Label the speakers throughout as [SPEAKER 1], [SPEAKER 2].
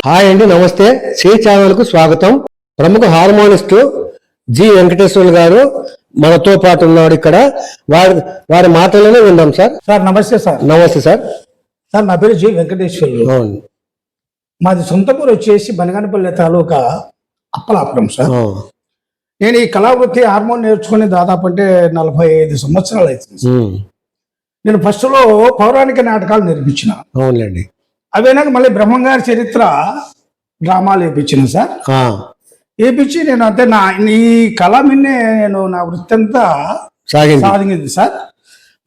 [SPEAKER 1] Hi అండి, నమస్తే. Shri channel కు స్వాగతం. ప్రముఖ హార్మోనిస్ట్ జి వెంకటేశ్వర్లు గారు మనతో పాటు ఉన్నాడు. ఇక్కడ వారి మాటలను విందాం. సార్
[SPEAKER 2] నమస్తే సార్.
[SPEAKER 1] నమస్తే సార్.
[SPEAKER 2] సార్ నా పేరు జి వెంకటేశ్వర్లు.
[SPEAKER 1] అవును.
[SPEAKER 2] మాది సొంత ఊరు వచ్చేసి బనగానపల్లి తాలూకా అప్పలాపురం సార్. నేను ఈ కళావృత్తి హార్మోన్ నేర్చుకుని దాదాపు అంటే 45 సంవత్సరాలు అవుతుంది. నేను ఫస్ట్ లో పౌరాణిక నాటకాలు నేర్పించిన.
[SPEAKER 1] అవునండి.
[SPEAKER 2] అవేనాక మళ్ళీ బ్రహ్మంగారి చరిత్ర డ్రామాలు వేయించిన సార్. వేయించి నేను అంతే ఈ కళ మిన్నే నేను నా వృత్తి అంతా సాగింది సార్.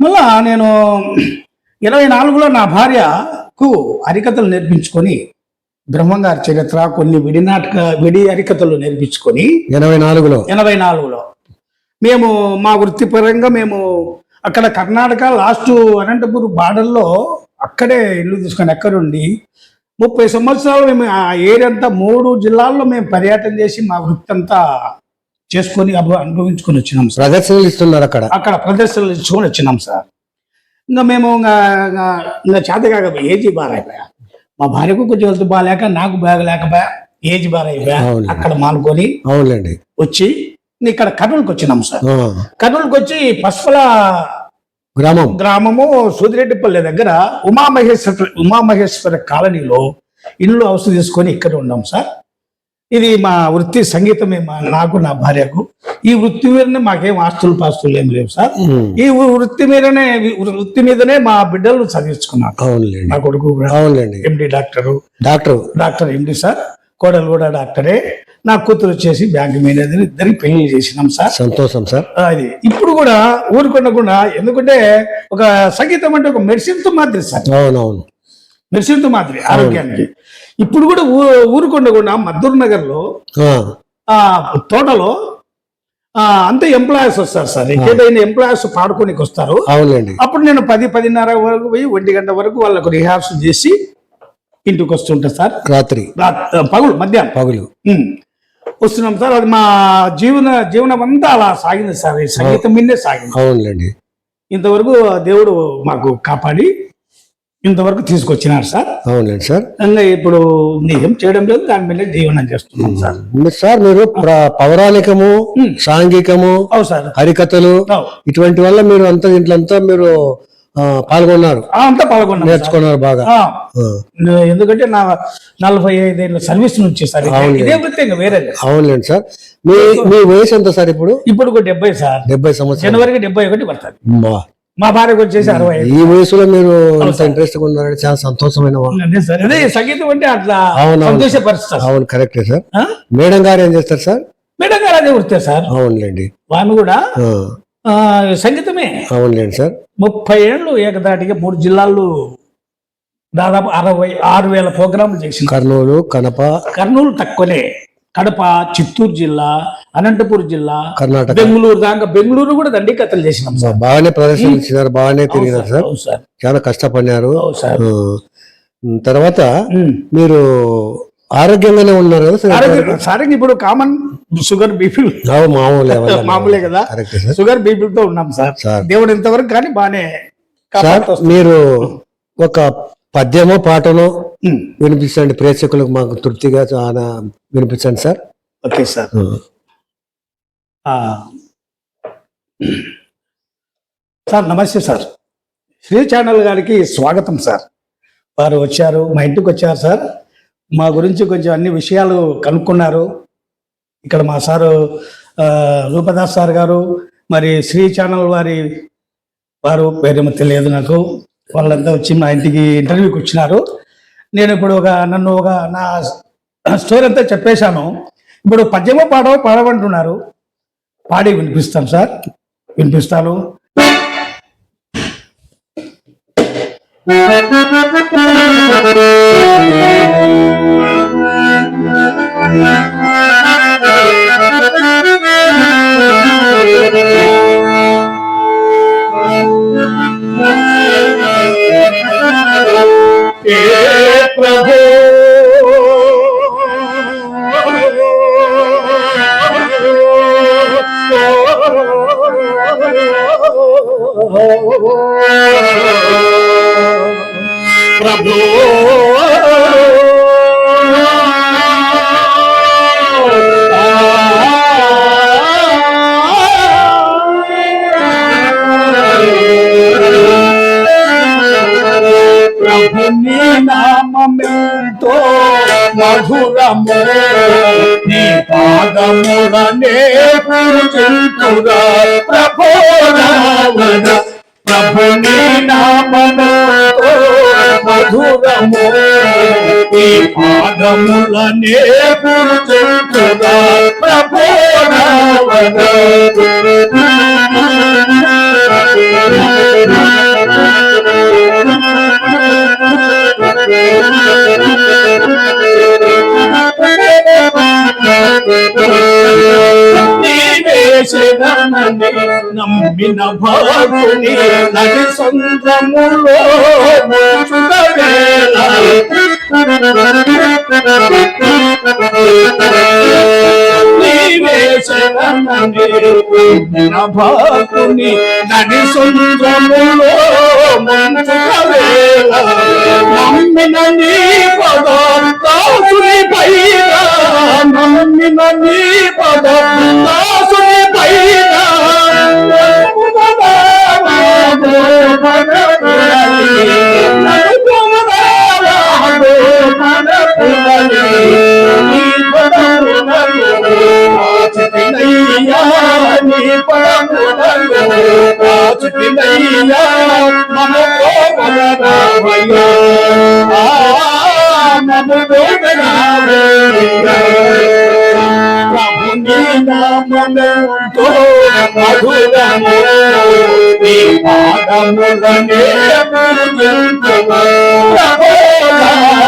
[SPEAKER 2] మళ్ళా నేను 24లో నా భార్యకు హరికథలు నేర్పించుకొని బ్రహ్మంగారి చరిత్ర కొన్ని విడి హరికథలు నేర్పించుకొని 84లో మేము మా వృత్తిపరంగా మేము అక్కడ కర్ణాటక లాస్ట్ అనంతపూర్ బార్డర్లో అక్కడే ఇల్లు తీసుకొని అక్కడుండి 30 సంవత్సరాలు మేము ఆ ఏరియా అంతా 3 జిల్లాల్లో మేము పర్యటన చేసి మా వృత్తి అంతా చేసుకొని అనుభవించుకొని వచ్చినాం సార్.
[SPEAKER 1] ప్రదర్శనలు ఇస్తున్నారు అక్కడ
[SPEAKER 2] ప్రదర్శనలు ఇచ్చుకొని వచ్చినాం సార్. ఇంకా మేము ఇంకా చేతకాక ఏజ్ బార్ అయిపోయా. మా భార్యకు కొంచెం హెల్త్ బాగాలేక నాకు బాగలేకపోయా, ఏజ్ బార్ అయిపోయా. అక్కడ మానుకొని వచ్చి ఇక్కడ కర్నూలుకి వచ్చినాం సార్. కర్నూలుకి వచ్చి పసుపుల గ్రామము సూదిరెడ్డిపల్లి దగ్గర ఉమామహేశ్వర కాలనీలో ఇల్లు హౌస్ తీసుకొని ఇక్కడ ఉన్నాం సార్. ఇది మా వృత్తి సంగీతమే. నాకు నా భార్యకు ఈ వృత్తి మీదనే మాకేం పాస్తులు ఏం లేవు సార్. ఈ వృత్తి మీదనే మా బిడ్డలు చదివించుకున్నారు. నా కొడుకు ఎండి డాక్టర్ ఎండి సార్. కోడలు కూడా డాక్టరే. నా కూతురు వచ్చేసి బ్యాంక్ మేనేజర్. ఇద్దరికి పెళ్లి చేసినాం సార్.
[SPEAKER 1] సంతోషం సార్.
[SPEAKER 2] అది ఇప్పుడు కూడా ఊరుకొండకుండా, ఎందుకంటే ఒక సంగీతం అంటే ఒక మెడిసిన్ తో మాదిరి సార్.
[SPEAKER 1] అవునవును,
[SPEAKER 2] మెడిసిన్ తో మాదిరి ఆరోగ్యానికి. ఇప్పుడు కూడా ఊరుకొండకుండా మద్దూర్ నగర్ లో తోటలో అంతే ఎంప్లాయీస్ వస్తారు సార్. ఏదైనా ఎంప్లాయీస్ పాడుకోనికి వస్తారు. అప్పుడు నేను 10-10:30 వరకు పోయి 1 గంట వరకు వాళ్ళకు రిహార్సల్ చేసి ఇంటికి వస్తుంటా సార్.
[SPEAKER 1] రాత్రి మధ్యాహ్నం
[SPEAKER 2] వస్తున్నాం సార్. అది మా జీవనం అంతా అలా సాగింది సార్. ఈ సంగీతం మీదే సాగింది.
[SPEAKER 1] అవునండి.
[SPEAKER 2] ఇంతవరకు దేవుడు మాకు కాపాడి ఇంతవరకు తీసుకొచ్చినారు సార్.
[SPEAKER 1] అవునండి సార్.
[SPEAKER 2] ఇంకా ఇప్పుడు ఏం చేయడం లేదు, దాని మీద జీవనం చేస్తున్నాం సార్.
[SPEAKER 1] సార్ మీరు పౌరాణికము, సాంఘికము, హరికథలు ఇటువంటి వల్ల మీరు ఇంట్లో మీరు పాల్గొన్నారు, నేర్చుకున్నారు బాగా.
[SPEAKER 2] ఎందుకంటే నా 45 ఏళ్ళ సర్వీస్ నుంచి సార్. ఇదే వృత్తి ఇంకా వేరే. అవునులేండి
[SPEAKER 1] సార్. మీ వయసు ఎంత సార్?
[SPEAKER 2] ఇప్పుడు 70 సార్.
[SPEAKER 1] 70 సంవత్సరాలు.
[SPEAKER 2] జనవరికి 71 పడుతుంది. మా భార్యకు వచ్చేసి 65.
[SPEAKER 1] ఈ వయసులో మీరు అంత ఇంట్రెస్ట్ గా ఉన్నారంటే చాలా సంతోషమైన
[SPEAKER 2] సార్. అదే సంగీతం అంటే అట్లా సంతోషపరుస్తారు.
[SPEAKER 1] అవును, కరెక్టే సార్. మేడం గారు ఏం చేస్తారు సార్?
[SPEAKER 2] మేడం గారు అదే వృత్తే సార్.
[SPEAKER 1] అవునులేండి.
[SPEAKER 2] ఆమె కూడా సంగీతమే.
[SPEAKER 1] అవునులేండి సార్.
[SPEAKER 2] 30 ఏళ్ళు ఏకదాటిగా 3 జిల్లాల్లో దాదాపు 66,000 ప్రోగ్రాంలు చేసింది. కర్నూలు తక్కువనే, కడప, చిత్తూరు జిల్లా, అనంతపూర్ జిల్లా,
[SPEAKER 1] కర్ణాటక,
[SPEAKER 2] బెంగళూరు దాకా. బెంగళూరు కూడా దండి కథలు చేసినాం సార్.
[SPEAKER 1] బాగానే ప్రదర్శన ఇచ్చినారు, బాగానే తిరిగినారు సార్. చాలా కష్టపడినారు. తర్వాత మీరు ఆరోగ్యంగానే ఉన్నారు కదా
[SPEAKER 2] సార్? ఇప్పుడు కామన్ షుగర్ బీపీ మామూలే కదా. షుగర్ బీపీతో ఉన్నాం సార్. దేవుడు ఇంతవరకు కానీ బాగానే.
[SPEAKER 1] మీరు ఒక పద్యమో పాటనో వినిపించండి ప్రేక్షకులకు, మాకు తృప్తిగా చాలా వినిపించండి సార్.
[SPEAKER 2] Okay sir. సార్ నమస్తే సార్. శ్రీ ఛానల్ గారికి స్వాగతం సార్. వారు వచ్చారు, మా ఇంటికి వచ్చారు సార్. మా గురించి కొంచెం అన్ని విషయాలు కనుక్కున్నారు. ఇక్కడ మా సారు రూపదాస్ సార్ గారు, మరి శ్రీ ఛానల్ వారు పేరేమో తెలియదు నాకు, వాళ్ళంతా వచ్చి మా ఇంటికి ఇంటర్వ్యూకి వచ్చినారు. నేను ఇప్పుడు నన్ను నా స్టోరీ అంతా చెప్పేశాను. ఇప్పుడు పద్యమో పాడమంటున్నారు. పాడి వినిపిస్తాను సార్. వినిపిస్తాను. ప్రభు ప్రభు ప్రభుని నామమెంతో మధురము నీ పాదములనే పూజింతురా ప్రభో రావణ ప్రభుని నామమెంతో మధురము నీ పాదములనే పూజింతురా ప్రభో రావణ నమ్మిన భక్తుని నది సంద్రములో భక్తుని నది సంద్రములో నమ్మిన నీ పద దాసుని పైన నమ్మిన నీ పద దాసుని పైన నామముతో మధురము నీ పాదములనే పూజింతుము ప్రభో రావణ